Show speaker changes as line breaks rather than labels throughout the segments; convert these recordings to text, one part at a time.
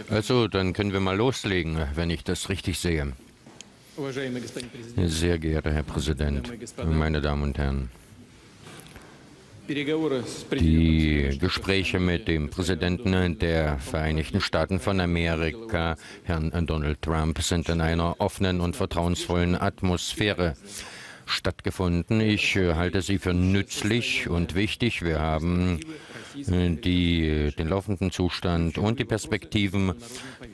Also, dann können wir mal loslegen, wenn ich das richtig sehe. Sehr geehrter Herr Präsident, meine Damen und Herren, die Gespräche mit dem Präsidenten der Vereinigten Staaten von Amerika, Herrn Donald Trump, sind in einer offenen und vertrauensvollen Atmosphäre stattgefunden. Ich halte sie für nützlich und wichtig. Wir haben den laufenden Zustand und die Perspektiven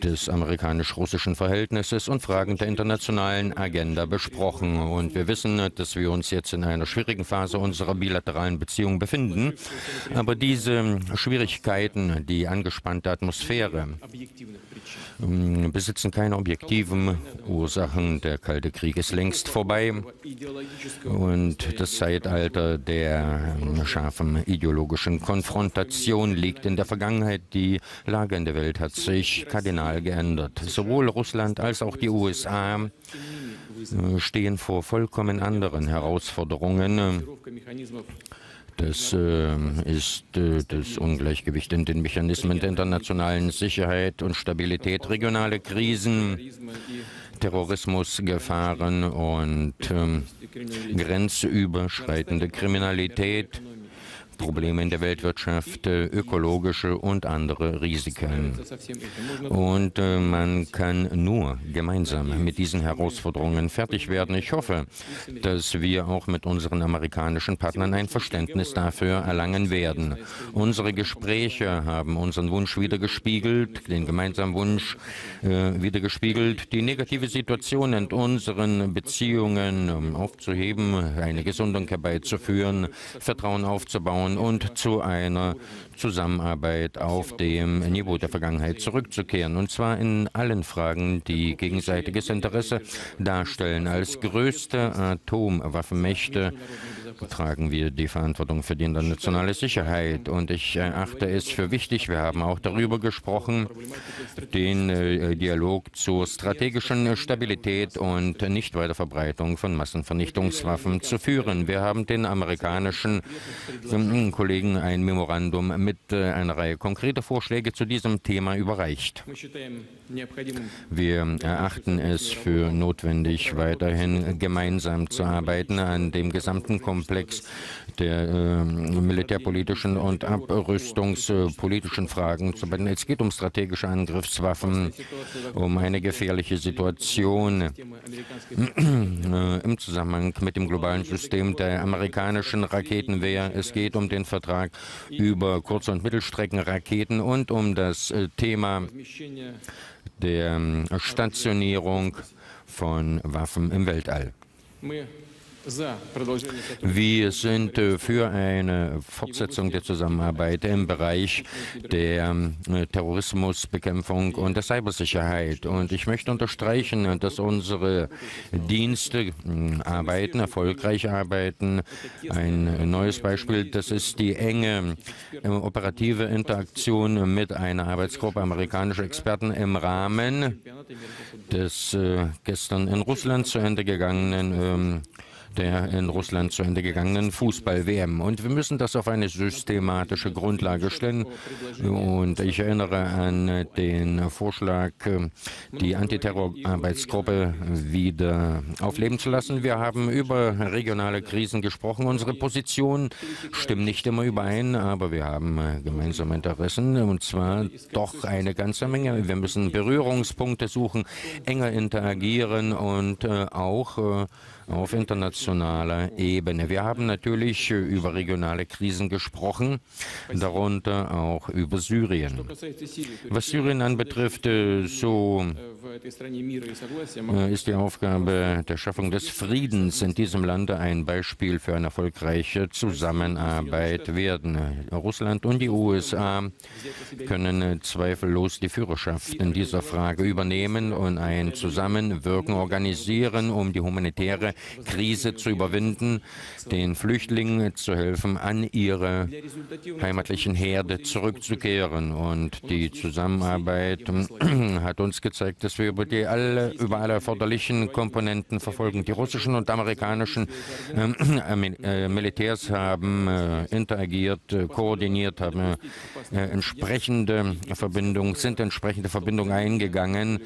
des amerikanisch-russischen Verhältnisses und Fragen der internationalen Agenda besprochen. Und wir wissen, dass wir uns jetzt in einer schwierigen Phase unserer bilateralen Beziehungen befinden. Aber diese Schwierigkeiten, die angespannte Atmosphäre, besitzen keine objektiven Ursachen. Der Kalte Krieg ist längst vorbei und das Zeitalter der scharfen ideologischen Konfrontation liegt in der Vergangenheit. Die Lage in der Welt hat sich kardinal geändert. Sowohl Russland als auch die USA stehen vor vollkommen anderen Herausforderungen. Das ist das Ungleichgewicht in den Mechanismen der internationalen Sicherheit und Stabilität, regionale Krisen, Terrorismusgefahren und grenzüberschreitende Kriminalität, Probleme in der Weltwirtschaft, ökologische und andere Risiken. Und man kann nur gemeinsam mit diesen Herausforderungen fertig werden. Ich hoffe, dass wir auch mit unseren amerikanischen Partnern ein Verständnis dafür erlangen werden. Unsere Gespräche haben unseren Wunsch widergespiegelt, den gemeinsamen Wunsch widergespiegelt, die negative Situation in unseren Beziehungen aufzuheben, eine Gesundung herbeizuführen, Vertrauen aufzubauen und zu einer Zusammenarbeit auf dem Niveau der Vergangenheit zurückzukehren. Und zwar in allen Fragen, die gegenseitiges Interesse darstellen. Als größte Atomwaffenmächte tragen wir die Verantwortung für die internationale Sicherheit. Und ich erachte es für wichtig, wir haben auch darüber gesprochen, den Dialog zur strategischen Stabilität und Nichtweiterverbreitung von Massenvernichtungswaffen zu führen. Wir haben den amerikanischen Kollegen ein Memorandum mit einer Reihe konkreter Vorschläge zu diesem Thema überreicht. Wir erachten es für notwendig, weiterhin gemeinsam zu arbeiten an dem gesamten Komplex der militärpolitischen und abrüstungspolitischen Fragen zu behandeln. Es geht um strategische Angriffswaffen, um eine gefährliche Situation im Zusammenhang mit dem globalen System der amerikanischen Raketenwehr. Es geht um den Vertrag über Kurz- und Mittelstreckenraketen und um das Thema der Stationierung von Waffen im Weltall. Wir sind für eine Fortsetzung der Zusammenarbeit im Bereich der Terrorismusbekämpfung und der Cybersicherheit. Und ich möchte unterstreichen, dass unsere Dienste erfolgreich arbeiten. Ein neues Beispiel, das ist die enge operative Interaktion mit einer Arbeitsgruppe amerikanischer Experten im Rahmen des gestern in Russland zu Ende gegangenen Fußball-WM. Und wir müssen das auf eine systematische Grundlage stellen. Und ich erinnere an den Vorschlag, die Antiterror-Arbeitsgruppe wieder aufleben zu lassen. Wir haben über regionale Krisen gesprochen. Unsere Positionen stimmen nicht immer überein, aber wir haben gemeinsame Interessen, und zwar doch eine ganze Menge. Wir müssen Berührungspunkte suchen, enger interagieren und auch auf internationaler Ebene. Wir haben natürlich über regionale Krisen gesprochen, darunter auch über Syrien. Was Syrien anbetrifft, so ist die Aufgabe der Schaffung des Friedens in diesem Lande ein Beispiel für eine erfolgreiche Zusammenarbeit werden. Russland und die USA können zweifellos die Führerschaft in dieser Frage übernehmen und ein Zusammenwirken organisieren, um die humanitäre Krise Grenze zu überwinden, den Flüchtlingen zu helfen, an ihre heimatlichen Herde zurückzukehren. Und die Zusammenarbeit hat uns gezeigt, dass wir über alle erforderlichen Komponenten verfolgen. Die russischen und amerikanischen Militärs haben interagiert, koordiniert, haben entsprechende Verbindungen eingegangen,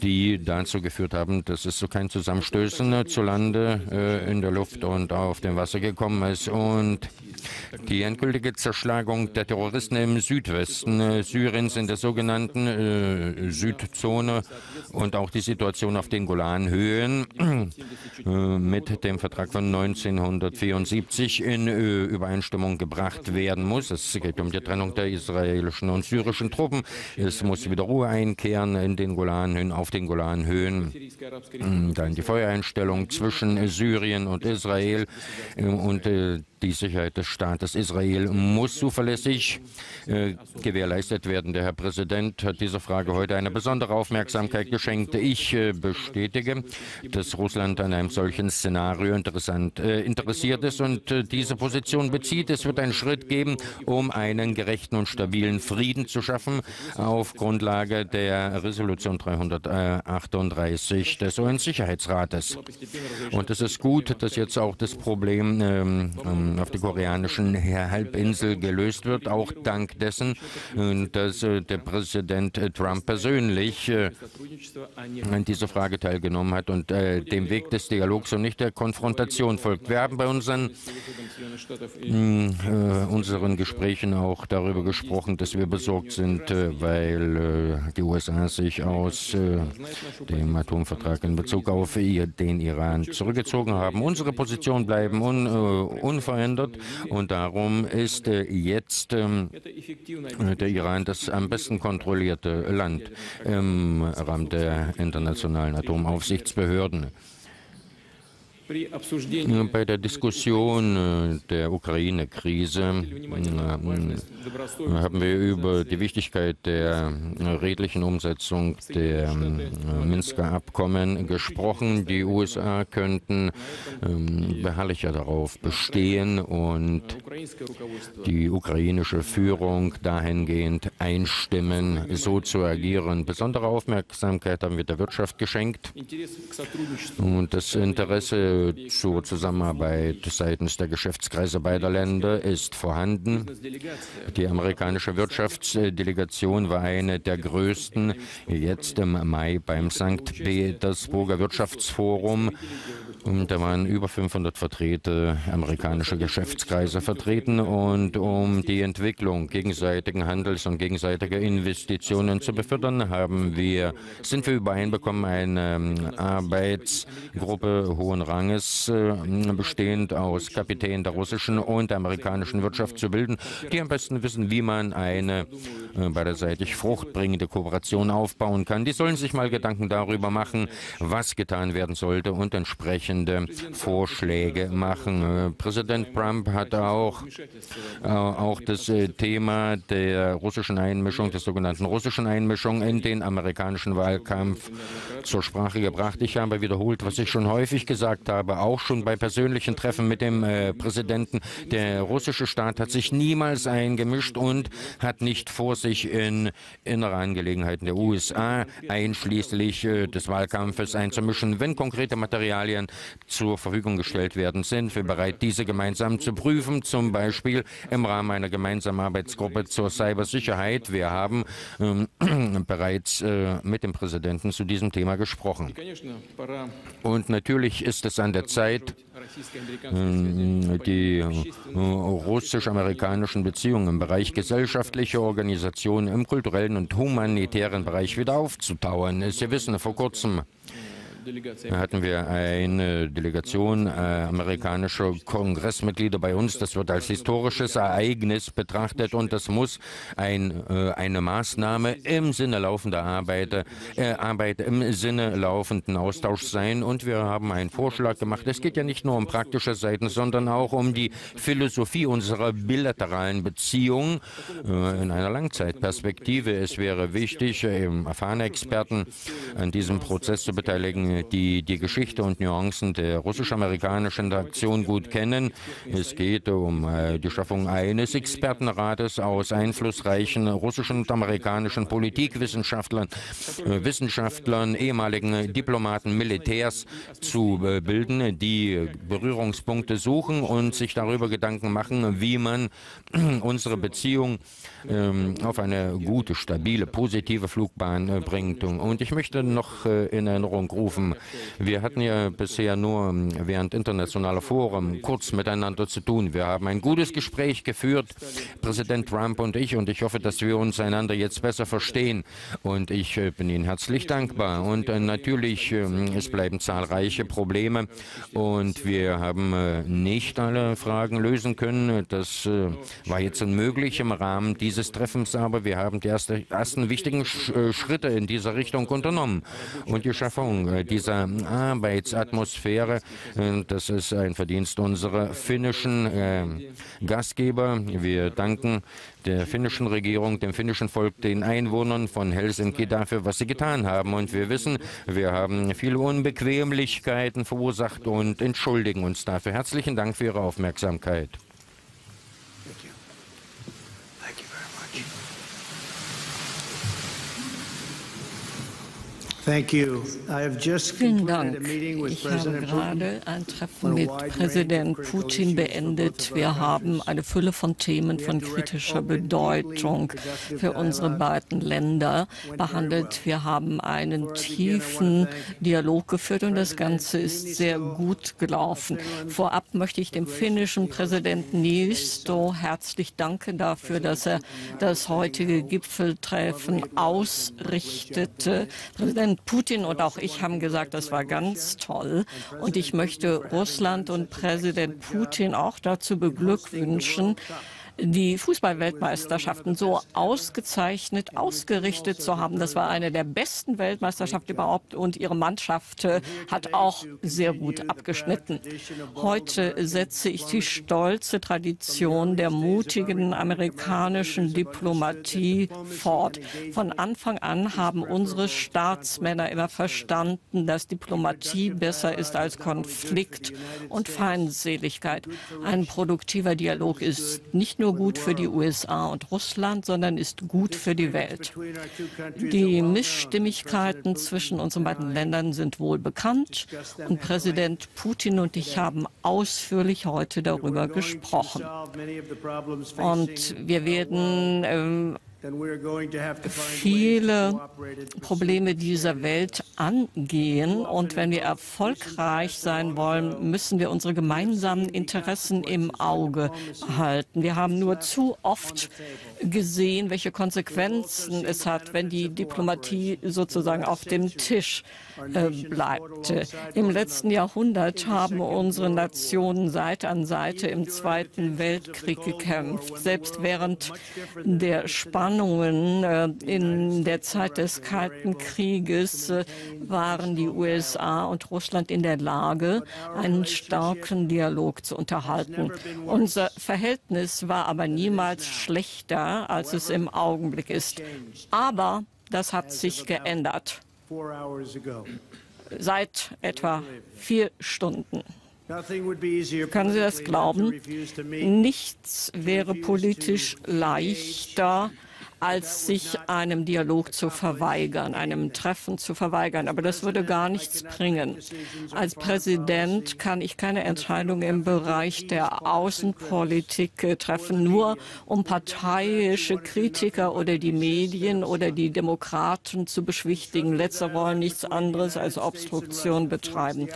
die dazu geführt haben, dass es zu keinem Zusammenstößen zu Lande, in der Luft und auf dem Wasser gekommen ist. Und die endgültige Zerschlagung der Terroristen im Südwesten Syriens, in der sogenannten Südzone, und auch die Situation auf den Golanhöhen mit dem Vertrag von 1974 in Übereinstimmung gebracht werden muss. Es geht um die Trennung der israelischen und syrischen Truppen. Es muss wieder Ruhe einkehren in den Golanhöhen, auf den Golanhöhen. Dann die Feuereinstellung zwischen Syrien und Israel und die Sicherheit des Staates Israel muss zuverlässig gewährleistet werden. Der Herr Präsident hat dieser Frage heute eine besondere Aufmerksamkeit geschenkt. Ich bestätige, dass Russland an einem solchen Szenario interessiert ist und diese Position bezieht. Es wird einen Schritt geben, um einen gerechten und stabilen Frieden zu schaffen, auf Grundlage der Resolution 338 des UN-Sicherheitsrates. Und es ist gut, dass jetzt auch das Problem auf der koreanischen Halbinsel gelöst wird, auch dank dessen, dass der Präsident Trump persönlich an dieser Frage teilgenommen hat und dem Weg des Dialogs und nicht der Konfrontation folgt. Wir haben bei unseren Gesprächen auch darüber gesprochen, dass wir besorgt sind, weil die USA sich aus dem Atomvertrag in Bezug auf den Iran zurückgezogen haben. Unsere Positionen bleiben unverändert und darum ist jetzt der Iran das am besten kontrollierte Land im Rahmen der internationalen Atomaufsichtsbehörden. Bei der Diskussion der Ukraine-Krise haben wir über die Wichtigkeit der redlichen Umsetzung der Minsker Abkommen gesprochen. Die USA könnten beharrlicher darauf bestehen und die ukrainische Führung dahingehend einstimmen, so zu agieren. Besondere Aufmerksamkeit haben wir der Wirtschaft geschenkt und das Interesse zur Zusammenarbeit seitens der Geschäftskreise beider Länder ist vorhanden. Die amerikanische Wirtschaftsdelegation war eine der größten jetzt im Mai beim St. Petersburger Wirtschaftsforum. Und da waren über 500 Vertreter amerikanischer Geschäftskreise vertreten. Und um die Entwicklung gegenseitigen Handels und gegenseitiger Investitionen zu befördern, sind wir übereingekommen, eine Arbeitsgruppe hohen Ranges, bestehend aus Kapitänen der russischen und der amerikanischen Wirtschaft zu bilden, die am besten wissen, wie man eine beiderseitig fruchtbringende Kooperation aufbauen kann. Die sollen sich mal Gedanken darüber machen, was getan werden sollte und entsprechende Vorschläge machen. Präsident Trump hat auch das Thema der russischen Einmischung, der sogenannten russischen Einmischung in den amerikanischen Wahlkampf zur Sprache gebracht. Ich habe wiederholt, was ich schon häufig gesagt habe, auch schon bei persönlichen Treffen mit dem Präsidenten. Der russische Staat hat sich niemals eingemischt und hat nicht vor, sich in innere Angelegenheiten der USA, einschließlich des Wahlkampfes, einzumischen. Wenn konkrete Materialien zur Verfügung gestellt werden, sind wir bereit, diese gemeinsam zu prüfen, zum Beispiel im Rahmen einer gemeinsamen Arbeitsgruppe zur Cybersicherheit. Wir haben bereits mit dem Präsidenten zu diesem Thema gesprochen. Und natürlich ist es an der Zeit, die russisch-amerikanischen Beziehungen im Bereich gesellschaftlicher Organisationen, im kulturellen und humanitären Bereich wieder aufzutauen. Sie wissen, vor kurzem hatten wir eine Delegation amerikanischer Kongressmitglieder bei uns. Das wird als historisches Ereignis betrachtet und das muss eine Maßnahme im Sinne laufender Arbeit im Sinne laufenden Austausch sein. Und wir haben einen Vorschlag gemacht. Es geht ja nicht nur um praktische Seiten, sondern auch um die Philosophie unserer bilateralen Beziehung in einer Langzeitperspektive. Es wäre wichtig, erfahrene Experten an diesem Prozess zu beteiligen, die die Geschichte und Nuancen der russisch-amerikanischen Interaktion gut kennen. Es geht um die Schaffung eines Expertenrates aus einflussreichen russischen und amerikanischen Politikwissenschaftlern, ehemaligen Diplomaten, Militärs zu bilden, die Berührungspunkte suchen und sich darüber Gedanken machen, wie man unsere Beziehung auf eine gute, stabile, positive Flugbahn bringt. Und ich möchte noch in Erinnerung rufen, wir hatten ja bisher nur während internationaler Foren kurz miteinander zu tun. Wir haben ein gutes Gespräch geführt, Präsident Trump und ich hoffe, dass wir uns einander jetzt besser verstehen. Und ich bin Ihnen herzlich dankbar. Und natürlich, es bleiben zahlreiche Probleme und wir haben nicht alle Fragen lösen können. Das war jetzt unmöglich im Rahmen dieses Treffens, aber wir haben die ersten wichtigen Schritte in dieser Richtung unternommen. Und die Schaffung dieser Arbeitsatmosphäre, das ist ein Verdienst unserer finnischen Gastgeber. Wir danken der finnischen Regierung, dem finnischen Volk, den Einwohnern von Helsinki dafür, was sie getan haben. Und wir wissen, wir haben viele Unbequemlichkeiten verursacht und entschuldigen uns dafür. Herzlichen Dank für Ihre Aufmerksamkeit.
Vielen Dank. Ich habe gerade ein Treffen mit Präsident Putin beendet. Wir haben eine Fülle von Themen von kritischer Bedeutung für unsere beiden Länder behandelt. Wir haben einen tiefen Dialog geführt und das Ganze ist sehr gut gelaufen. Vorab möchte ich dem finnischen Präsidenten Niisto herzlich danken dafür, dass er das heutige Gipfeltreffen ausrichtete. Präsident Putin und auch ich haben gesagt, das war ganz toll. Und ich möchte Russland und Präsident Putin auch dazu beglückwünschen, die Fußball-Weltmeisterschaften so ausgezeichnet ausgerichtet zu haben. Das war eine der besten Weltmeisterschaften überhaupt und ihre Mannschaft hat auch sehr gut abgeschnitten. Heute setze ich die stolze Tradition der mutigen amerikanischen Diplomatie fort. Von Anfang an haben unsere Staatsmänner immer verstanden, dass Diplomatie besser ist als Konflikt und Feindseligkeit. Ein produktiver Dialog ist nicht nur gut für die USA und Russland, sondern ist gut für die Welt. Die Missstimmigkeiten zwischen unseren beiden Ländern sind wohl bekannt und Präsident Putin und ich haben ausführlich heute darüber gesprochen. Und wir werden viele Probleme dieser Welt angehen. Und wenn wir erfolgreich sein wollen, müssen wir unsere gemeinsamen Interessen im Auge halten. Wir haben nur zu oft gesehen, welche Konsequenzen es hat, wenn die Diplomatie sozusagen auf dem Tisch bleibt. Im letzten Jahrhundert haben unsere Nationen Seite an Seite im Zweiten Weltkrieg gekämpft. Selbst während der Spannungen in der Zeit des Kalten Krieges waren die USA und Russland in der Lage, einen starken Dialog zu unterhalten. Unser Verhältnis war aber niemals schlechter, als es im Augenblick ist. Aber das hat sich geändert. Seit etwa 4 Stunden. Können Sie das glauben? Nichts wäre politisch leichter, als sich einem Dialog zu verweigern, einem Treffen zu verweigern. Aber das würde gar nichts bringen. Als Präsident kann ich keine Entscheidung im Bereich der Außenpolitik treffen, nur um parteiische Kritiker oder die Medien oder die Demokraten zu beschwichtigen. Letztere wollen nichts anderes als Obstruktion betreiben.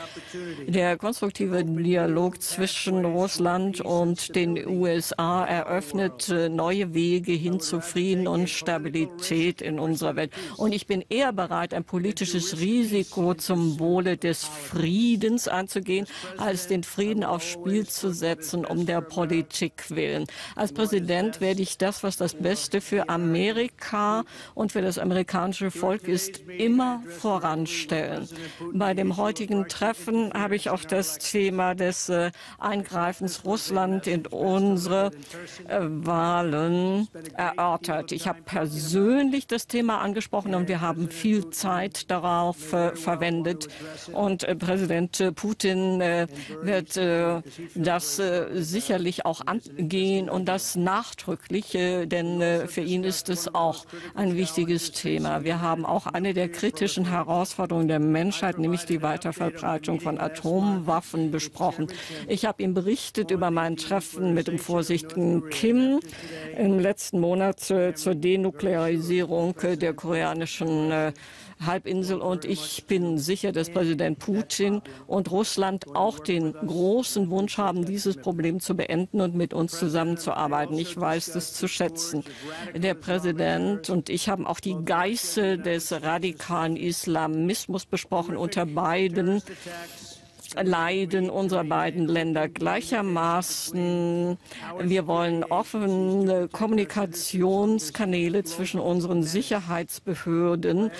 Der konstruktive Dialog zwischen Russland und den USA eröffnet neue Wege hin zu Frieden und Stabilität in unserer Welt. Und ich bin eher bereit, ein politisches Risiko zum Wohle des Friedens anzugehen, als den Frieden aufs Spiel zu setzen, um der Politik willen. Als Präsident werde ich das, was das Beste für Amerika und für das amerikanische Volk ist, immer voranstellen. Bei dem heutigen Treffen habe ich auch das Thema des Eingreifens Russland in unsere Wahlen erörtert. Ich habe persönlich das Thema angesprochen und wir haben viel Zeit darauf verwendet. Und Präsident Putin wird das sicherlich auch angehen und das nachdrücklich, denn für ihn ist es auch ein wichtiges Thema. Wir haben auch eine der kritischen Herausforderungen der Menschheit, nämlich die Weiterverbreitung von Atomwaffen, besprochen. Ich habe ihm berichtet über mein Treffen mit dem Vorsitzenden Kim im letzten Monat zur Denuklearisierung der koreanischen Halbinsel, und ich bin sicher, dass Präsident Putin und Russland auch den großen Wunsch haben, dieses Problem zu beenden und mit uns zusammenzuarbeiten. Ich weiß das zu schätzen. Der Präsident und ich haben auch die Geißel des radikalen Islamismus besprochen. Unter beiden leiden unsere beiden Länder gleichermaßen. Wir wollen offene Kommunikationskanäle zwischen unseren Sicherheitsbehörden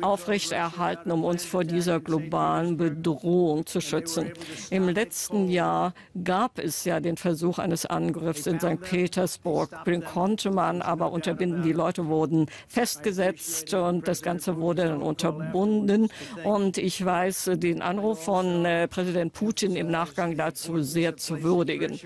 aufrechterhalten, um uns vor dieser globalen Bedrohung zu schützen. Im letzten Jahr gab es ja den Versuch eines Angriffs in St. Petersburg. Den konnte man aber unterbinden. Die Leute wurden festgesetzt und das Ganze wurde dann unterbunden. Und ich weiß den Anruf von Präsident Putin im Nachgang dazu sehr zu würdigen.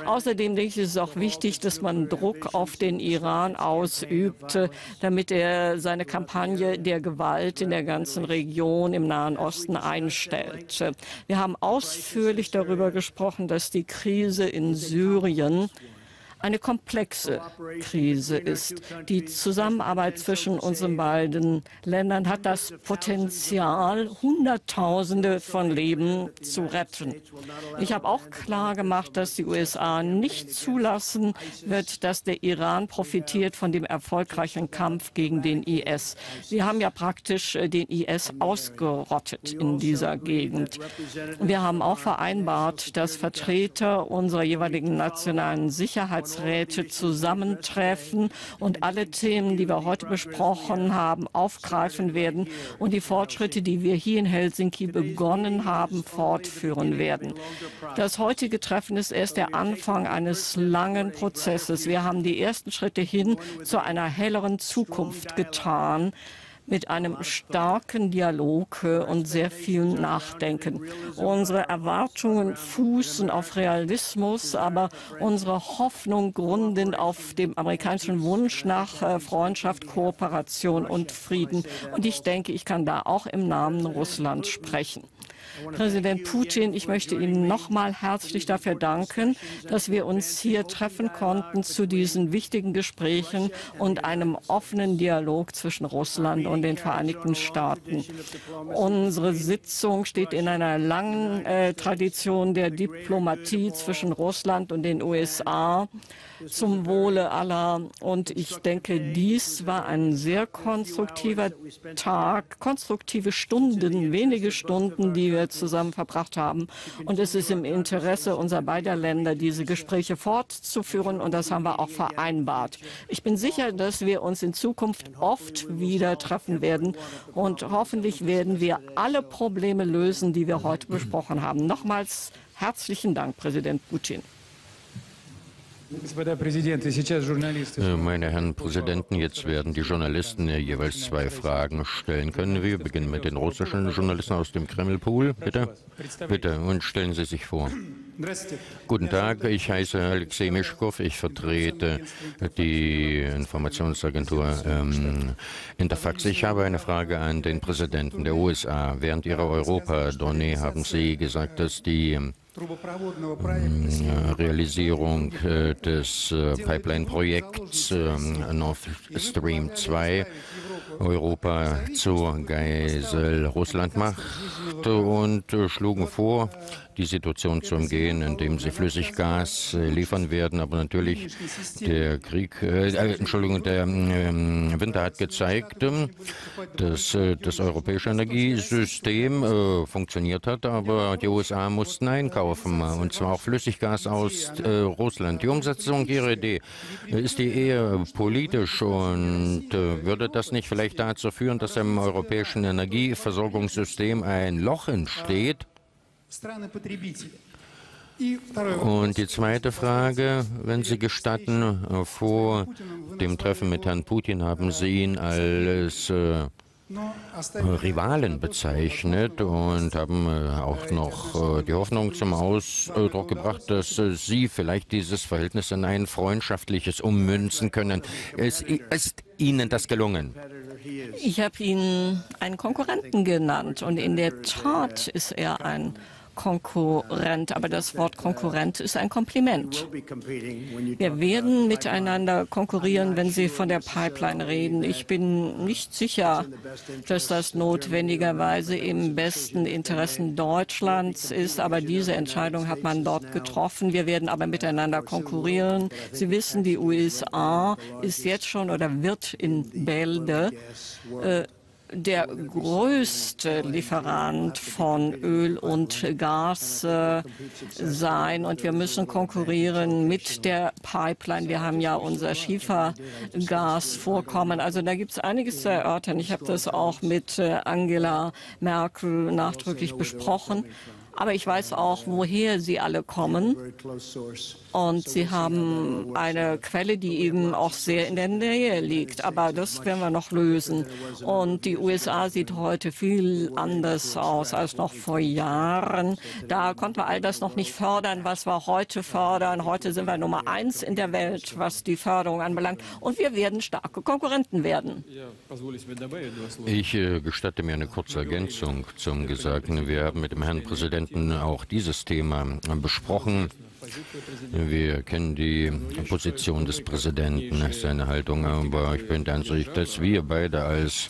Außerdem denke ich, ist es auch wichtig, dass man Druck auf den Iran ausübt, damit er seine Kampagne der Gewalt in der ganzen Region im Nahen Osten einstellt. Wir haben ausführlich darüber gesprochen, dass die Krise in Syrien eine komplexe Krise ist. Die Zusammenarbeit zwischen unseren beiden Ländern hat das Potenzial, Hunderttausende von Leben zu retten. Ich habe auch klar gemacht, dass die USA nicht zulassen wird, dass der Iran profitiert von dem erfolgreichen Kampf gegen den IS. Sie haben ja praktisch den IS ausgerottet in dieser Gegend. Wir haben auch vereinbart, dass Vertreter unserer jeweiligen nationalen Sicherheitsräte zusammentreffen und alle Themen, die wir heute besprochen haben, aufgreifen werden und die Fortschritte, die wir hier in Helsinki begonnen haben, fortführen werden. Das heutige Treffen ist erst der Anfang eines langen Prozesses. Wir haben die ersten Schritte hin zu einer helleren Zukunft getan, mit einem starken Dialog und sehr viel Nachdenken. Unsere Erwartungen fußen auf Realismus, aber unsere Hoffnung gründen auf dem amerikanischen Wunsch nach Freundschaft, Kooperation und Frieden. Und ich denke, ich kann da auch im Namen Russlands sprechen. Präsident Putin, ich möchte Ihnen nochmal herzlich dafür danken, dass wir uns hier treffen konnten zu diesen wichtigen Gesprächen und einem offenen Dialog zwischen Russland und den Vereinigten Staaten. Unsere Sitzung steht in einer langen Tradition der Diplomatie zwischen Russland und den USA zum Wohle aller. Und ich denke, dies war ein sehr konstruktiver Tag, konstruktive Stunden, wenige Stunden, die wir zusammen verbracht haben. Und es ist im Interesse unserer beider Länder, diese Gespräche fortzuführen. Und das haben wir auch vereinbart. Ich bin sicher, dass wir uns in Zukunft oft wieder treffen werden. Und hoffentlich werden wir alle Probleme lösen, die wir heute besprochen haben. Nochmals herzlichen Dank, Präsident Putin.
Meine Herren Präsidenten, jetzt werden die Journalisten jeweils 2 Fragen stellen können. Wir beginnen mit den russischen Journalisten aus dem Kremlpool. Bitte, bitte, und stellen Sie sich vor. Guten Tag, ich heiße Alexei Mischkow, ich vertrete die Informationsagentur Interfax. Ich habe eine Frage an den Präsidenten der USA. Während Ihrer Europa-Tournee haben Sie gesagt, dass die Realisierung des Pipeline-Projekts Nord Stream 2 Europa zur Geisel Russland macht und schlugen vor, die Situation zu umgehen, indem sie Flüssiggas liefern werden. Aber natürlich der der Winter hat gezeigt, dass das europäische Energiesystem funktioniert hat, aber die USA mussten einkaufen, und zwar auch Flüssiggas aus Russland. Die Umsetzung Ihrer Idee, ist die eher politisch, und würde das nicht vielleicht dazu führen, dass im europäischen Energieversorgungssystem ein Loch entsteht? Und die zweite Frage, wenn Sie gestatten, vor dem Treffen mit Herrn Putin haben Sie ihn als Rivalen bezeichnet und haben auch noch die Hoffnung zum Ausdruck gebracht, dass Sie vielleicht dieses Verhältnis in ein freundschaftliches ummünzen können. Ist Ihnen das gelungen?
Ich habe ihn einen Konkurrenten genannt und in der Tat ist er ein Konkurrent, aber das Wort Konkurrent ist ein Kompliment. Wir werden miteinander konkurrieren, wenn Sie von der Pipeline reden. Ich bin nicht sicher, dass das notwendigerweise im besten Interessen Deutschlands ist, aber diese Entscheidung hat man dort getroffen. Wir werden aber miteinander konkurrieren. Sie wissen, die USA ist jetzt schon oder wird in Bälde der größte Lieferant von Öl und Gas sein. Und wir müssen konkurrieren mit der Pipeline. Wir haben ja unser Schiefergasvorkommen. Also da gibt es einiges zu erörtern. Ich habe das auch mit Angela Merkel nachdrücklich besprochen. Aber ich weiß auch, woher sie alle kommen. Und sie haben eine Quelle, die eben auch sehr in der Nähe liegt. Aber das werden wir noch lösen. Und die USA sieht heute viel anders aus als noch vor Jahren. Da konnten wir all das noch nicht fördern, was wir heute fördern. Heute sind wir Nummer 1 in der Welt, was die Förderung anbelangt. Und wir werden starke Konkurrenten werden.
Ich gestatte mir eine kurze Ergänzung zum Gesagten. Wir haben mit dem Herrn Präsidenten auch dieses Thema besprochen. Wir kennen die Position des Präsidenten, seine Haltung, aber ich bin der Ansicht, dass wir beide als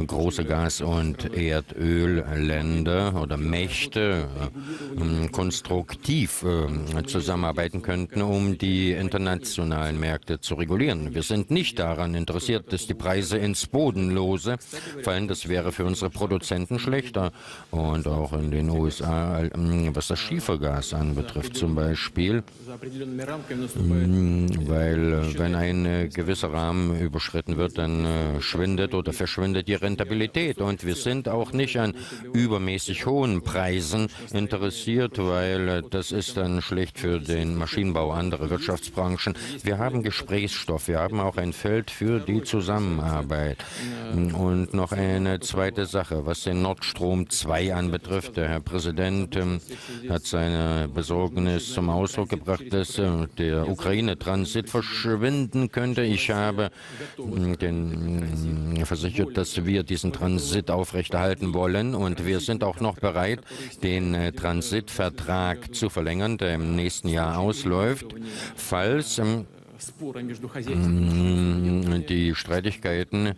große Gas- und Erdölländer oder Mächte konstruktiv zusammenarbeiten könnten, um die internationalen Märkte zu regulieren. Wir sind nicht daran interessiert, dass die Preise ins Bodenlose fallen. Das wäre für unsere Produzenten schlechter. Und auch in den USA, was das Schiefergas anbetrifft zum Beispiel, weil wenn ein gewisser Rahmen überschritten wird, dann schwindet oder verschwindet die Rentabilität. Und wir sind auch nicht an übermäßig hohen Preisen interessiert, weil das ist dann schlecht für den Maschinenbau, andere Wirtschaftsbranchen. Wir haben Gesprächsstoff, wir haben auch ein Feld für die Zusammenarbeit. Und noch eine zweite Sache, was den Nord Stream 2 anbetrifft. Der Herr Präsident hat seine Besorgnis zum Ausdruck gebracht, dass der Ukraine-Transit verschwinden könnte. Ich habe versichert, dass wir diesen Transit aufrechterhalten wollen und wir sind auch noch bereit, den Transitvertrag zu verlängern, der im nächsten Jahr ausläuft, falls die Streitigkeiten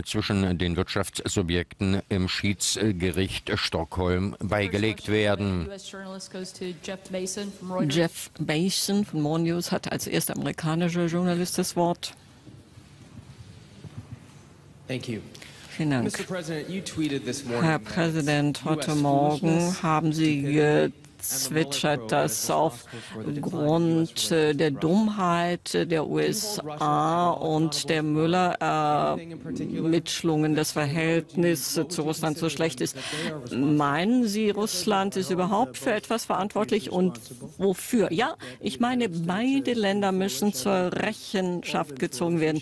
zwischen den Wirtschaftssubjekten im Schiedsgericht Stockholm beigelegt werden.
Jeff Mason von More News hat als erster amerikanischer Journalist das Wort. Vielen Dank. Herr Präsident, heute Morgen haben Sie zwitschert, dass aufgrund der Dummheit der USA und der Müller-Mitschlungen das Verhältnis zu Russland so schlecht ist. Meinen Sie, Russland ist überhaupt für etwas verantwortlich und wofür? Ja, ich meine, beide Länder müssen zur Rechenschaft gezogen werden.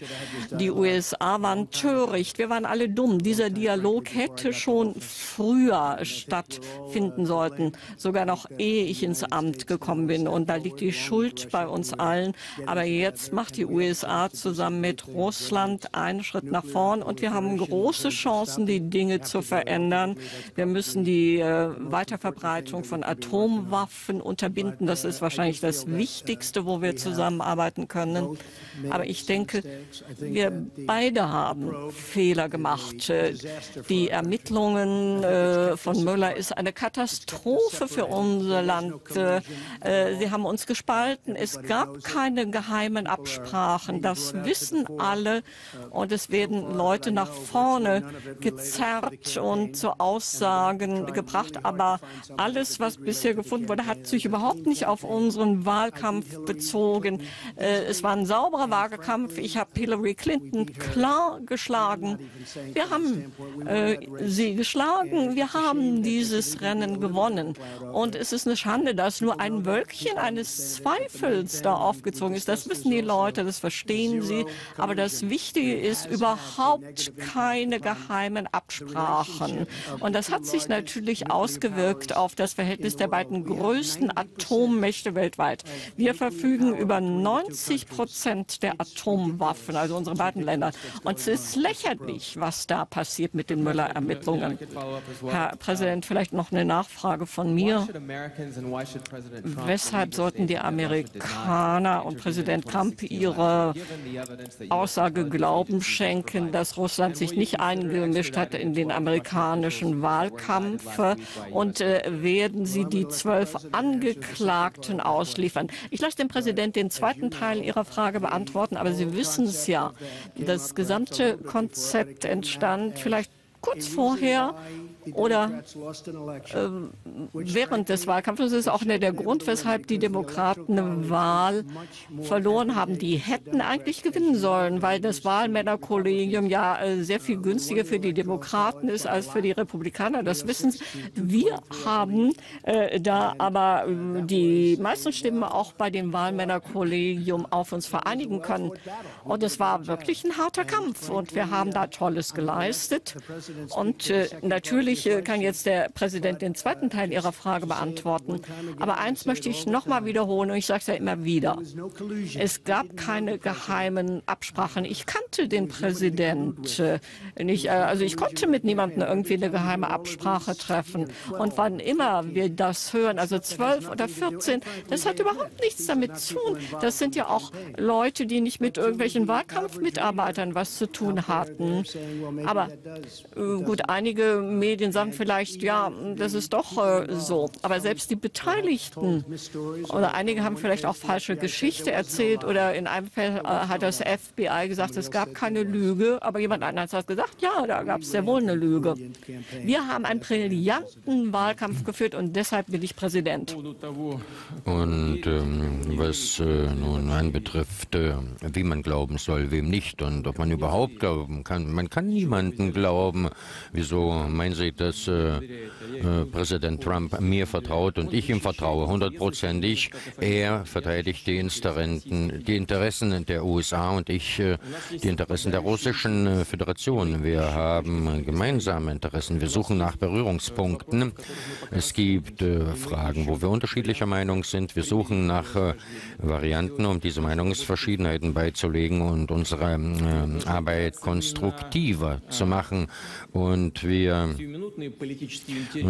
Die USA waren töricht, wir waren alle dumm. Dieser Dialog hätte schon früher stattfinden sollten, sogar noch ehe ich ins Amt gekommen bin. Und da liegt die Schuld bei uns allen. Aber jetzt macht die USA zusammen mit Russland einen Schritt nach vorn. Und wir haben große Chancen, die Dinge zu verändern. Wir müssen die Weiterverbreitung von Atomwaffen unterbinden. Das ist wahrscheinlich das Wichtigste, wo wir zusammenarbeiten können. Aber ich denke, wir beide haben Fehler gemacht. Die Ermittlungen von Müller ist eine Katastrophe für unser Land. Sie haben uns gespalten. Es gab keine geheimen Absprachen. Das wissen alle. Und es werden Leute nach vorne gezerrt und zu Aussagen gebracht. Aber alles, was bisher gefunden wurde, hat sich überhaupt nicht auf unseren Wahlkampf bezogen. Es war ein sauberer Wahlkampf. Ich habe Hillary Clinton klar geschlagen. Wir haben sie geschlagen. Wir haben dieses Rennen gewonnen. Und es es ist eine Schande, dass nur ein Wölkchen eines Zweifels da aufgezogen ist. Das wissen die Leute, das verstehen sie. Aber das Wichtige ist überhaupt keine geheimen Absprachen. Und das hat sich natürlich ausgewirkt auf das Verhältnis der beiden größten Atommächte weltweit. Wir verfügen über 90% der Atomwaffen, also unsere beiden Länder. Und es ist lächerlich, was da passiert mit den Müller-Ermittlungen. Herr Präsident, vielleicht noch eine Nachfrage von mir. Weshalb sollten die Amerikaner und Präsident Trump ihre Aussage Glauben schenken, dass Russland sich nicht eingemischt hat in den amerikanischen Wahlkampf? Und werden Sie die 12 Angeklagten ausliefern? Ich lasse dem Präsidenten den zweiten Teil Ihrer Frage beantworten, aber Sie wissen es ja. Das gesamte Konzept entstand vielleicht kurz vorher oder während des Wahlkampfes. Das ist auch der Grund, weshalb die Demokraten eine Wahl verloren haben. Die hätten eigentlich gewinnen sollen, weil das Wahlmännerkollegium ja sehr viel günstiger für die Demokraten ist als für die Republikaner. Das wissen Sie. Wir haben da aber die meisten Stimmen auch bei dem Wahlmännerkollegium auf uns vereinigen können. Und es war wirklich ein harter Kampf. Und wir haben da Tolles geleistet. Und natürlich kann jetzt der Präsident den zweiten Teil Ihrer Frage beantworten. Aber eins möchte ich noch mal wiederholen, und ich sage es ja immer wieder. Es gab keine geheimen Absprachen. Ich kannte den Präsident nicht. Also ich konnte mit niemandem irgendwie eine geheime Absprache treffen. Und wann immer wir das hören, also 12 oder 14, das hat überhaupt nichts damit zu tun. Das sind ja auch Leute, die nicht mit irgendwelchen Wahlkampfmitarbeitern was zu tun hatten. Aber gut, einige Medien sagen vielleicht, ja, das ist doch so. Aber selbst die Beteiligten oder einige haben vielleicht auch falsche Geschichte erzählt oder in einem Fall hat das FBI gesagt, es gab keine Lüge, aber jemand anderes hat gesagt, ja, da gab es sehr wohl eine Lüge. Wir haben einen brillanten Wahlkampf geführt und deshalb bin ich Präsident.
Und was nun anbetrifft, wie man glauben soll, wem nicht und ob man überhaupt glauben kann. Man kann niemanden glauben. Wieso meinen Sie, dass Präsident Trump mir vertraut und ich ihm vertraue, 100%ig? Er verteidigt die Interessen der USA und ich die Interessen der Russischen Föderation. Wir haben gemeinsame Interessen. Wir suchen nach Berührungspunkten. Es gibt Fragen, wo wir unterschiedlicher Meinung sind. Wir suchen nach Varianten, um diese Meinungsverschiedenheiten beizulegen und unsere Arbeit konstruktiver zu machen. Und wir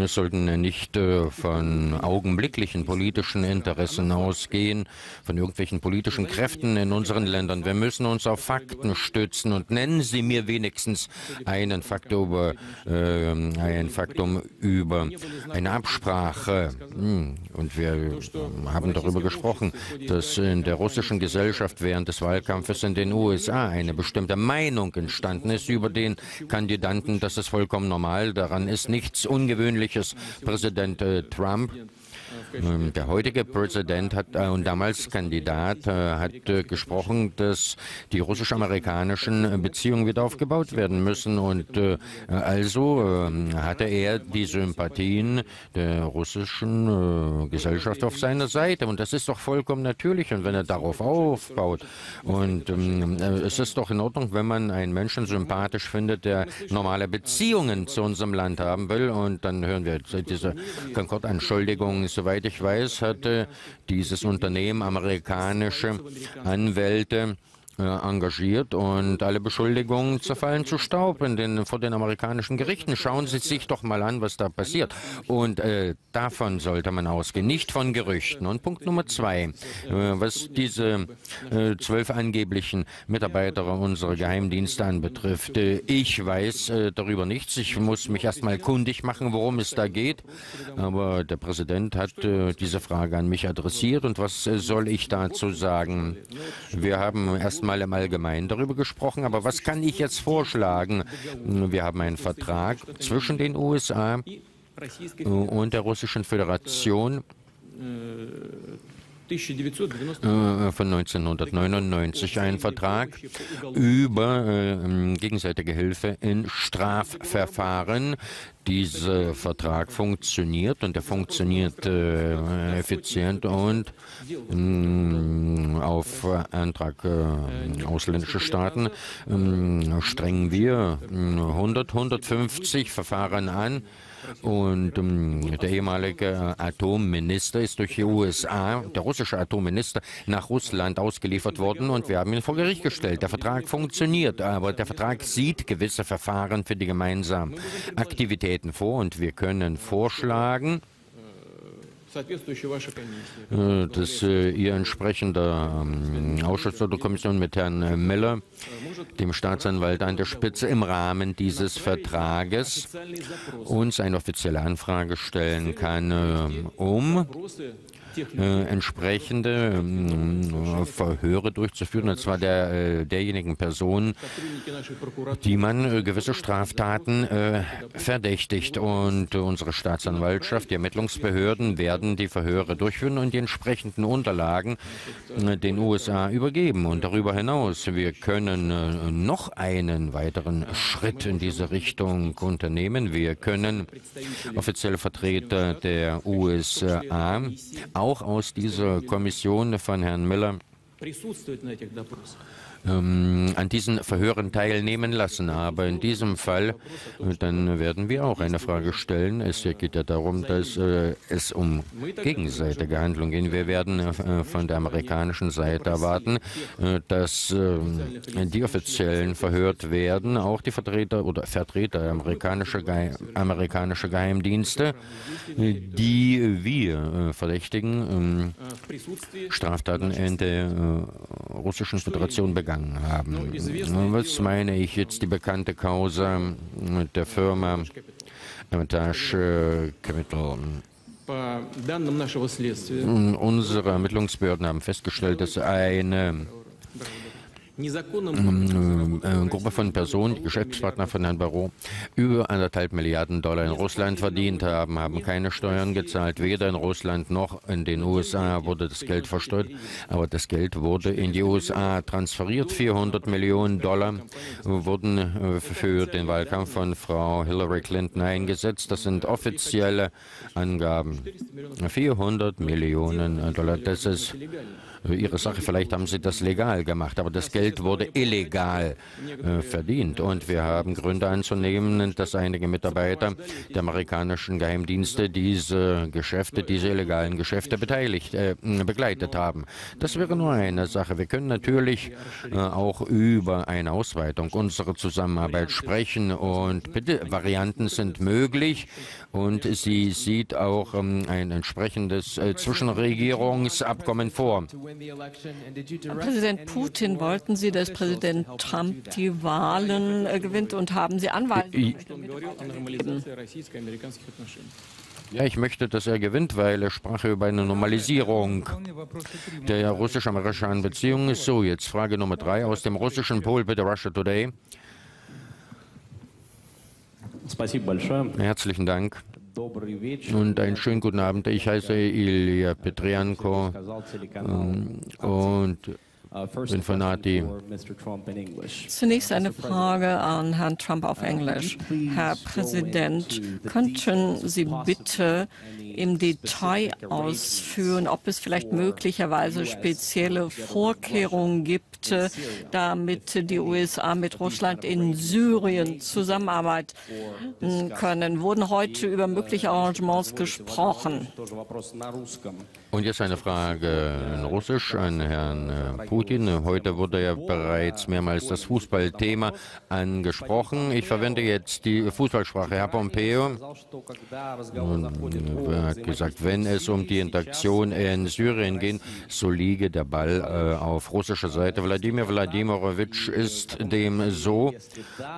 sollten nicht von augenblicklichen politischen Interessen ausgehen, von irgendwelchen politischen Kräften in unseren Ländern. Wir müssen uns auf Fakten stützen und nennen Sie mir wenigstens ein Faktum über eine Absprache. Und wir haben darüber gesprochen, dass in der russischen Gesellschaft während des Wahlkampfes in den USA eine bestimmte Meinung entstanden ist über den Kandidaten. Das ist vollkommen normal. Daran ist nichts Ungewöhnliches. Präsident Trump, der heutige Präsident und damals Kandidat, hat gesprochen, dass die russisch-amerikanischen Beziehungen wieder aufgebaut werden müssen. Und also hatte er die Sympathien der russischen Gesellschaft auf seiner Seite. Und das ist doch vollkommen natürlich. Und wenn er darauf aufbaut, und es ist doch in Ordnung, wenn man einen Menschen sympathisch findet, der normale Beziehungen zu unserem Land haben will. Und dann hören wir diese Concord-Anschuldigungen. Soweit ich weiß, hatte dieses Unternehmen amerikanische Anwälte engagiert und alle Beschuldigungen zerfallen zu Staub vor den amerikanischen Gerichten. Schauen Sie sich doch mal an, was da passiert. Und davon sollte man ausgehen, nicht von Gerüchten. Und Punkt Nummer 2, was diese 12 angeblichen Mitarbeiter unserer Geheimdienste anbetrifft. Ich weiß darüber nichts. Ich muss mich erst mal kundig machen, worum es da geht. Aber der Präsident hat diese Frage an mich adressiert. Und was soll ich dazu sagen? Wir haben erst mal im Allgemeinen darüber gesprochen, aber was kann ich jetzt vorschlagen? Wir haben einen Vertrag zwischen den USA und der Russischen Föderation. von 1999, ein Vertrag über gegenseitige Hilfe in Strafverfahren. Dieser Vertrag funktioniert und er funktioniert effizient und auf Antrag ausländischer Staaten strengen wir 150 Verfahren an. Und der ehemalige Atomminister ist durch die USA, der russische Atomminister, nach Russland ausgeliefert worden und wir haben ihn vor Gericht gestellt. Der Vertrag funktioniert, aber der Vertrag sieht gewisse Verfahren für die gemeinsamen Aktivitäten vor und wir können vorschlagen, dass Ihr entsprechender Ausschuss oder Kommission mit Herrn Miller, dem Staatsanwalt an der Spitze, im Rahmen dieses Vertrages uns eine offizielle Anfrage stellen kann, um entsprechende Verhöre durchzuführen, und zwar derjenigen Personen, die man gewisse Straftaten verdächtigt. Und unsere Staatsanwaltschaft, die Ermittlungsbehörden werden die Verhöre durchführen und die entsprechenden Unterlagen den USA übergeben. Und darüber hinaus, wir können noch einen weiteren Schritt in diese Richtung unternehmen. Wir können offizielle Vertreter der USA auch aus dieser Kommission von Herrn Miller an diesen Verhören teilnehmen lassen. Aber in diesem Fall, dann werden wir auch eine Frage stellen. Es geht ja darum, dass es um gegenseitige Handlungen geht. Wir werden von der amerikanischen Seite erwarten, dass die Offiziellen verhört werden, auch die Vertreter amerikanischer Geheimdienste, die wir verdächtigen, Straftaten in der Russischen Föderation begangen haben. Was meine ich jetzt? Die bekannte Causa mit der Firma Capital. Unsere Ermittlungsbehörden haben festgestellt, dass eine Gruppe von Personen, die Geschäftspartner von Herrn Barrot, über 1,5 Milliarden Dollar in Russland verdient haben, haben keine Steuern gezahlt. Weder in Russland noch in den USA wurde das Geld versteuert, aber das Geld wurde in die USA transferiert. 400 Millionen Dollar wurden für den Wahlkampf von Frau Hillary Clinton eingesetzt. Das sind offizielle Angaben. 400 Millionen Dollar, das ist Ihre Sache. Vielleicht haben Sie das legal gemacht, aber das Geld wurde illegal verdient. Und wir haben Gründe anzunehmen, dass einige Mitarbeiter der amerikanischen Geheimdienste diese illegalen Geschäfte begleitet haben. Das wäre nur eine Sache. Wir können natürlich auch über eine Ausweitung unserer Zusammenarbeit sprechen und bitte, Varianten sind möglich. Und sie sieht auch ein entsprechendes Zwischenregierungsabkommen vor.
Präsident Putin, wollten Sie, dass Präsident Trump die Wahlen gewinnt und haben Sie Anweisungen?
Ja, ich möchte, dass er gewinnt, weil er sprach über eine Normalisierung der russisch-amerikanischen Beziehungen. So, jetzt Frage Nummer 3 aus dem russischen Pool, bitte, Russia Today. Herzlichen Dank und einen schönen guten Abend. Ich heiße Ilya Petrenko und bin von Nati.
Zunächst eine Frage an Herrn Trump auf Englisch. Herr Präsident, könnten Sie bitte im Detail ausführen, ob es vielleicht möglicherweise spezielle Vorkehrungen gibt, damit die USA mit Russland in Syrien zusammenarbeiten können? Wurden heute über mögliche Arrangements gesprochen?
Und jetzt eine Frage in Russisch an Herrn Putin. Heute wurde ja bereits mehrmals das Fußballthema angesprochen. Ich verwende jetzt die Fußballsprache. Herr Pompeo hat gesagt, wenn es um die Interaktion in Syrien geht, so liege der Ball auf russischer Seite. Wladimir Wladimirovich, ist dem so?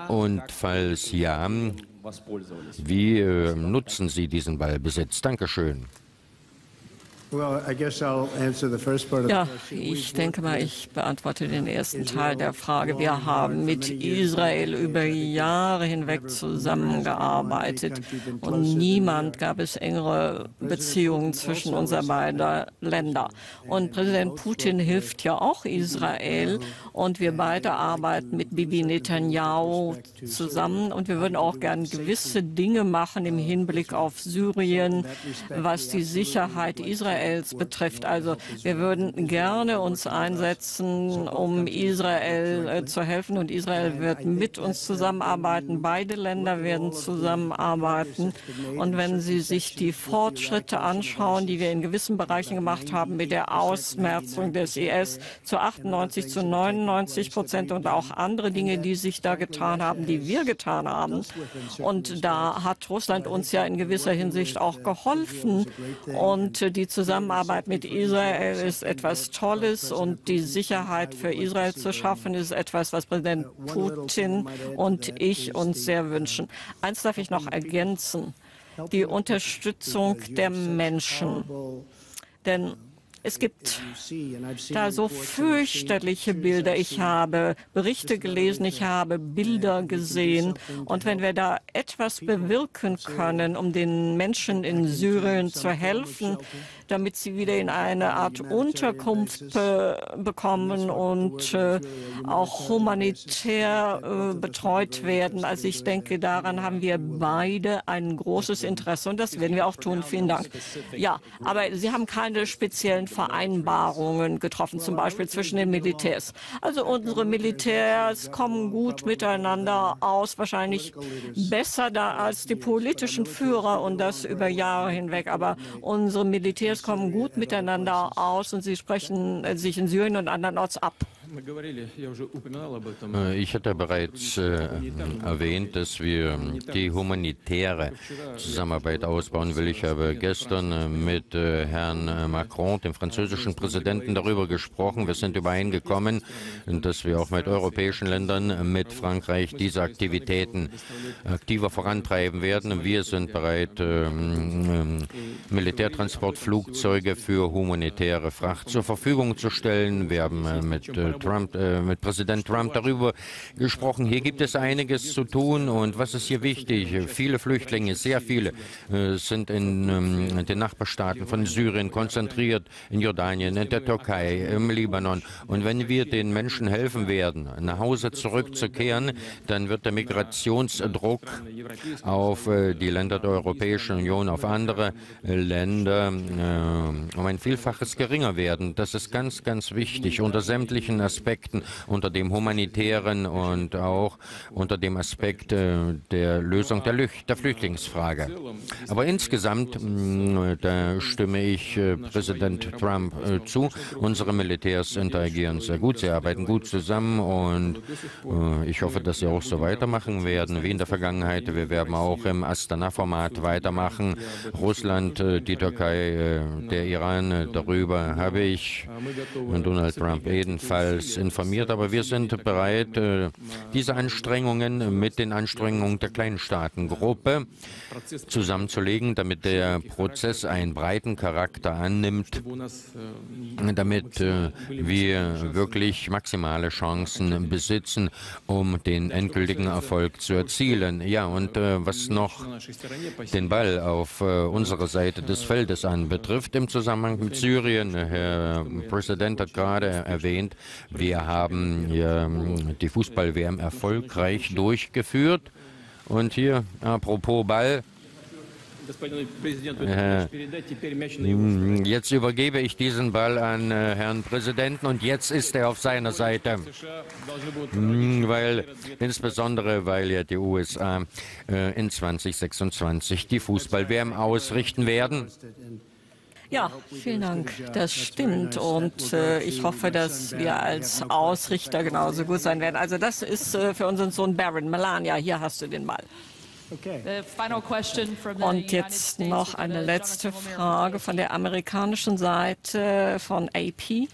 Und falls ja, wie nutzen Sie diesen Ballbesitz? Dankeschön.
Ja, ich denke mal, ich beantworte den ersten Teil der Frage. Wir haben mit Israel über Jahre hinweg zusammengearbeitet und niemand gab es engere Beziehungen zwischen unseren beiden Ländern. Und Präsident Putin hilft ja auch Israel und wir beide arbeiten mit Bibi Netanyahu zusammen und wir würden auch gern gewisse Dinge machen im Hinblick auf Syrien, was die Sicherheit Israels betrifft. Also wir würden gerne uns einsetzen, um Israel zu helfen und Israel wird mit uns zusammenarbeiten. Beide Länder werden zusammenarbeiten und wenn Sie sich die Fortschritte anschauen, die wir in gewissen Bereichen gemacht haben mit der Ausmerzung des IS zu 98, zu 99% und auch andere Dinge, die sich da getan haben, die wir getan haben. Und da hat Russland uns ja in gewisser Hinsicht auch geholfen und die Zusammenarbeit mit Israel ist etwas Tolles und die Sicherheit für Israel zu schaffen, ist etwas, was Präsident Putin und ich uns sehr wünschen. Eins darf ich noch ergänzen, die Unterstützung der Menschen. Denn es gibt da so fürchterliche Bilder. Ich habe Berichte gelesen, ich habe Bilder gesehen. Und wenn wir da etwas bewirken können, um den Menschen in Syrien zu helfen, damit sie wieder in eine Art Unterkunft bekommen und auch humanitär betreut werden. Also ich denke, daran haben wir beide ein großes Interesse und das werden wir auch tun. Vielen Dank. Ja, aber Sie haben keine speziellen Vereinbarungen getroffen, zum Beispiel zwischen den Militärs. Also unsere Militärs kommen gut miteinander aus, wahrscheinlich besser da als die politischen Führer und das über Jahre hinweg. Aber unsere Militärs kommen gut miteinander aus und sie sprechen sich in Syrien und andernorts ab.
Ich hatte bereits erwähnt, dass wir die humanitäre Zusammenarbeit ausbauen will. Ich habe gestern mit Herrn Macron, dem französischen Präsidenten, darüber gesprochen. Wir sind übereingekommen, dass wir auch mit europäischen Ländern, mit Frankreich, diese Aktivitäten aktiver vorantreiben werden. Wir sind bereit, Militärtransportflugzeuge für humanitäre Fracht zur Verfügung zu stellen. Wir haben mit Präsident Trump darüber gesprochen. Hier gibt es einiges zu tun und was ist hier wichtig? Viele Flüchtlinge, sehr viele, sind in den Nachbarstaaten von Syrien konzentriert, in Jordanien, in der Türkei, im Libanon. Und wenn wir den Menschen helfen werden, nach Hause zurückzukehren, dann wird der Migrationsdruck auf die Länder der Europäischen Union, auf andere Länder um ein Vielfaches geringer werden. Das ist ganz, ganz wichtig unter sämtlichen Aspekten, unter dem humanitären und auch unter dem Aspekt der Lösung der Flüchtlingsfrage. Aber insgesamt, da stimme ich Präsident Trump zu, unsere Militärs interagieren sehr gut, sie arbeiten gut zusammen und ich hoffe, dass sie auch so weitermachen werden wie in der Vergangenheit. Wir werden auch im Astana-Format weitermachen. Russland, die Türkei, der Iran, darüber habe ich Donald Trump ebenfalls informiert, aber wir sind bereit, diese Anstrengungen mit den Anstrengungen der Kleinstaatengruppe zusammenzulegen, damit der Prozess einen breiten Charakter annimmt, damit wir wirklich maximale Chancen besitzen, um den endgültigen Erfolg zu erzielen. Ja, und was noch den Ball auf unserer Seite des Feldes anbetrifft, im Zusammenhang mit Syrien, Herr Präsident hat gerade erwähnt, wir haben die Fußball-WM erfolgreich durchgeführt. Und hier, apropos Ball, jetzt übergebe ich diesen Ball an Herrn Präsidenten und jetzt ist er auf seiner Seite. Insbesondere weil ja die USA in 2026 die Fußball-WM ausrichten werden.
Ja, vielen Dank. Das stimmt. Und ich hoffe, dass wir als Ausrichter genauso gut sein werden. Also das ist für unseren Sohn Baron. Melania, hier hast du den Ball. Und jetzt noch eine letzte Frage von der amerikanischen Seite von AP.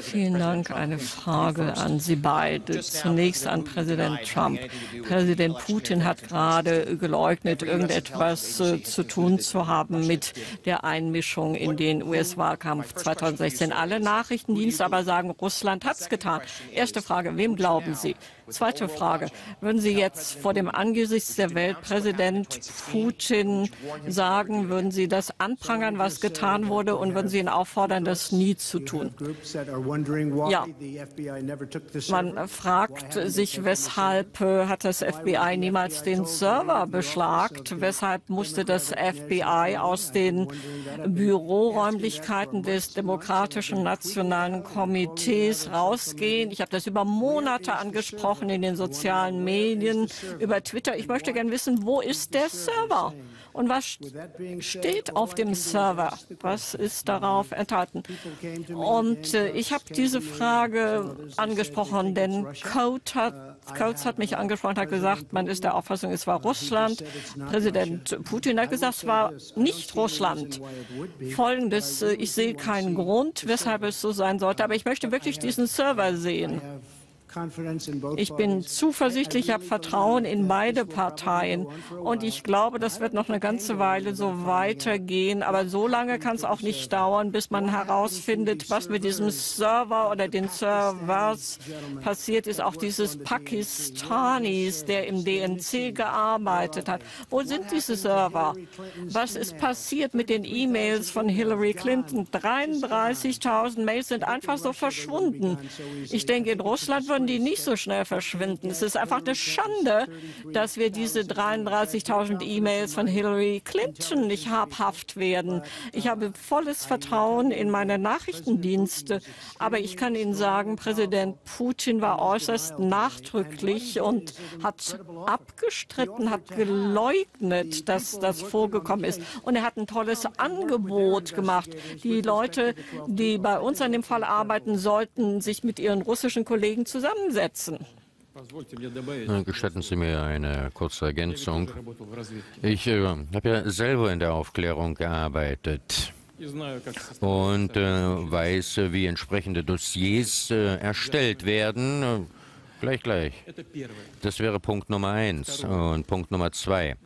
Vielen Dank. Eine Frage an Sie beide. Zunächst an Präsident Trump. Präsident Putin hat gerade geleugnet, irgendetwas zu tun zu haben mit der Einmischung in den US-Wahlkampf 2016. Alle Nachrichtendienste aber sagen, Russland hat es getan. Erste Frage, wem glauben Sie? Zweite Frage, würden Sie jetzt vor dem Angesicht der Welt Präsident Putin sagen, würden Sie das anprangern, was getan wurde, und würden Sie ihn auffordern, das nie zu tun? Ja, man fragt sich, weshalb hat das FBI niemals den Server beschlagt? Weshalb musste das FBI aus den Büroräumlichkeiten des Demokratischen Nationalen Komitees rausgehen? Ich habe das über Monate angesprochen in den sozialen Medien, über Twitter. Ich möchte gerne wissen, wo ist der Server? Und was steht auf dem Server? Was ist darauf enthalten? Und ich habe diese Frage angesprochen, denn Coates hat mich angesprochen, hat gesagt, man ist der Auffassung, es war Russland. Präsident Putin hat gesagt, es war nicht Russland. Folgendes, ich sehe keinen Grund, weshalb es so sein sollte, aber ich möchte wirklich diesen Server sehen. Ich bin zuversichtlich, ich habe Vertrauen in beide Parteien und ich glaube, das wird noch eine ganze Weile so weitergehen. Aber so lange kann es auch nicht dauern, bis man herausfindet, was mit diesem Server oder den Servers passiert ist. Auch dieses Pakistanis, der im DNC gearbeitet hat. Wo sind diese Server? Was ist passiert mit den E-Mails von Hillary Clinton? 33.000 Mails sind einfach so verschwunden. Ich denke, in Russland würden die nicht so schnell verschwinden. Es ist einfach eine Schande, dass wir diese 33.000 E-Mails von Hillary Clinton nicht habhaft werden. Ich habe volles Vertrauen in meine Nachrichtendienste, aber ich kann Ihnen sagen, Präsident Putin war äußerst nachdrücklich und hat abgestritten, hat geleugnet, dass das vorgekommen ist. Und er hat ein tolles Angebot gemacht. Die Leute, die bei uns an dem Fall arbeiten, sollten sich mit ihren russischen Kollegen zusammensetzen.
Gestatten Sie mir eine kurze Ergänzung. Ich habe ja selber in der Aufklärung gearbeitet und weiß, wie entsprechende Dossiers erstellt werden. Gleich. Das wäre Punkt Nummer 1. Und Punkt Nummer 2.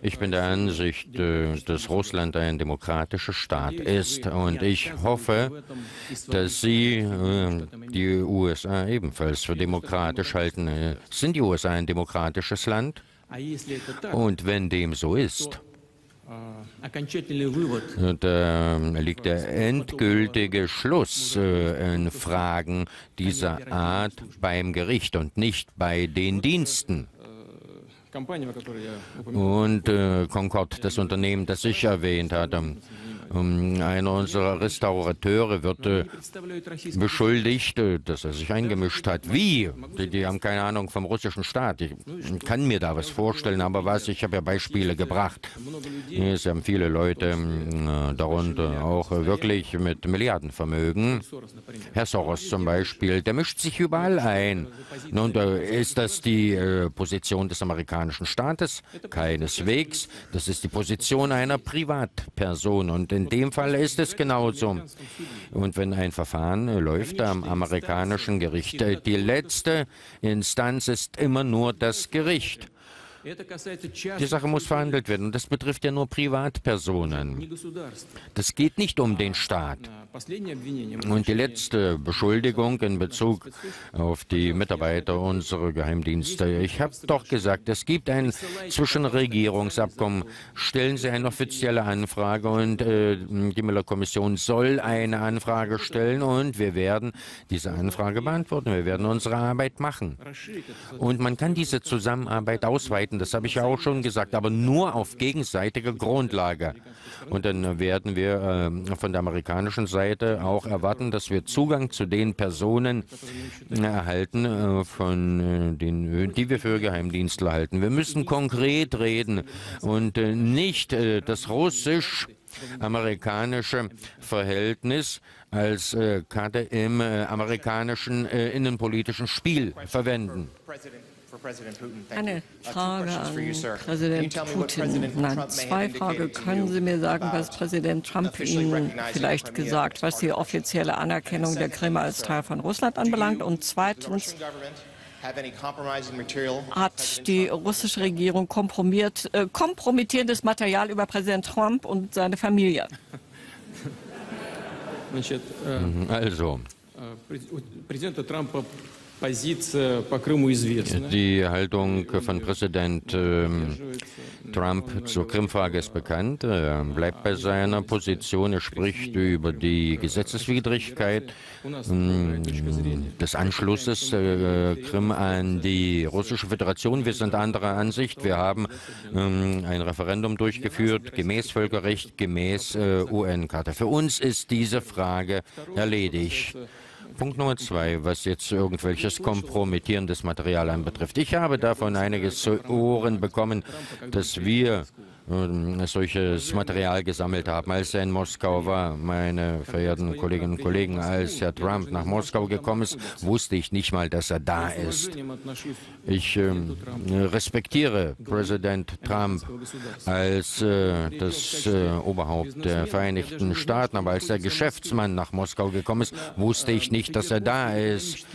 Ich bin der Ansicht, dass Russland ein demokratischer Staat ist. Und ich hoffe, dass Sie die USA ebenfalls für demokratisch halten. Sind die USA ein demokratisches Land? Und wenn dem so ist, da liegt der endgültige Schluss in Fragen dieser Art beim Gericht und nicht bei den Diensten. Und Concord, das Unternehmen, das ich erwähnt hatte, einer unserer Restaurateure wird beschuldigt, dass er sich eingemischt hat. Wie? Die haben keine Ahnung vom russischen Staat. Ich kann mir da was vorstellen, aber ich habe ja Beispiele gebracht. Es haben viele Leute, darunter auch wirklich mit Milliardenvermögen. Herr Soros zum Beispiel, der mischt sich überall ein. Nun, ist das die Position des amerikanischen Staates? Keineswegs. Das ist die Position einer Privatperson. Und in dem Fall ist es genauso. Und wenn ein Verfahren läuft am amerikanischen Gericht, die letzte Instanz ist immer nur das Gericht. Die Sache muss verhandelt werden. Und das betrifft ja nur Privatpersonen. Das geht nicht um den Staat. Und die letzte Beschuldigung in Bezug auf die Mitarbeiter unserer Geheimdienste. Ich habe doch gesagt, es gibt ein Zwischenregierungsabkommen. Stellen Sie eine offizielle Anfrage und die Müller-Kommission soll eine Anfrage stellen und wir werden diese Anfrage beantworten. Wir werden unsere Arbeit machen. Und man kann diese Zusammenarbeit ausweiten, das habe ich ja auch schon gesagt, aber nur auf gegenseitiger Grundlage. Und dann werden wir von der amerikanischen Seite auch erwarten, dass wir Zugang zu den Personen erhalten, von denen, die wir für Geheimdienstler halten. Wir müssen konkret reden und nicht das russisch-amerikanische Verhältnis als Karte im amerikanischen innenpolitischen Spiel verwenden.
Eine Frage an Präsident Putin. Nein, zwei Fragen. Können Sie mir sagen, was Präsident Trump Ihnen vielleicht gesagt, was die offizielle Anerkennung der Krim als Teil von Russland anbelangt? Und zweitens, hat die russische Regierung kompromittierendes Material über Präsident Trump und seine Familie?
Also, die Haltung von Präsident Trump zur Krimfrage ist bekannt. Er bleibt bei seiner Position. Er spricht über die Gesetzeswidrigkeit des Anschlusses Krim an die Russische Föderation. Wir sind anderer Ansicht. Wir haben ein Referendum durchgeführt, gemäß Völkerrecht, gemäß UN-Charta. Für uns ist diese Frage erledigt. Punkt Nummer 2, was jetzt irgendwelches kompromittierendes Material anbetrifft. Ich habe davon einiges zu Ohren bekommen, dass wir solches Material gesammelt haben, als er in Moskau war. Meine verehrten Kolleginnen und Kollegen, als Herr Trump nach Moskau gekommen ist, wusste ich nicht mal, dass er da ist. Ich respektiere Präsident Trump als das Oberhaupt der Vereinigten Staaten, aber als der Geschäftsmann nach Moskau gekommen ist, wusste ich nicht, dass er da ist.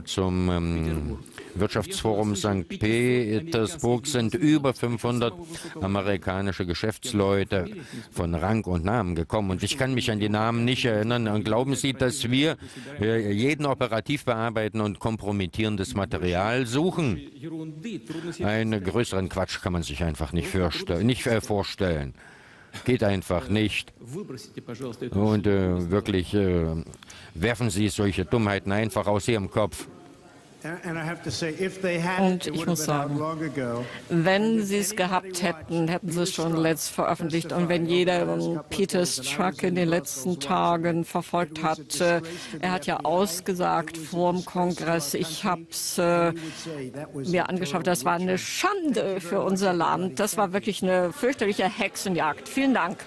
Zum Wirtschaftsforum St. Petersburg sind über 500 amerikanische Geschäftsleute von Rang und Namen gekommen. Und ich kann mich an die Namen nicht erinnern. Und glauben Sie, dass wir jeden operativ bearbeiten und kompromittierendes Material suchen? Einen größeren Quatsch kann man sich einfach nicht vorstellen. Geht einfach nicht. Und wirklich werfen Sie solche Dummheiten einfach aus Ihrem Kopf.
Und ich muss sagen, wenn Sie es gehabt hätten, hätten Sie es schon letzt veröffentlicht. Und wenn jeder Peter Strzok in den letzten Tagen verfolgt hat, er hat ja ausgesagt vor dem Kongress, ich habe es mir angeschaut, das war eine Schande für unser Land. Das war wirklich eine fürchterliche Hexenjagd. Vielen Dank.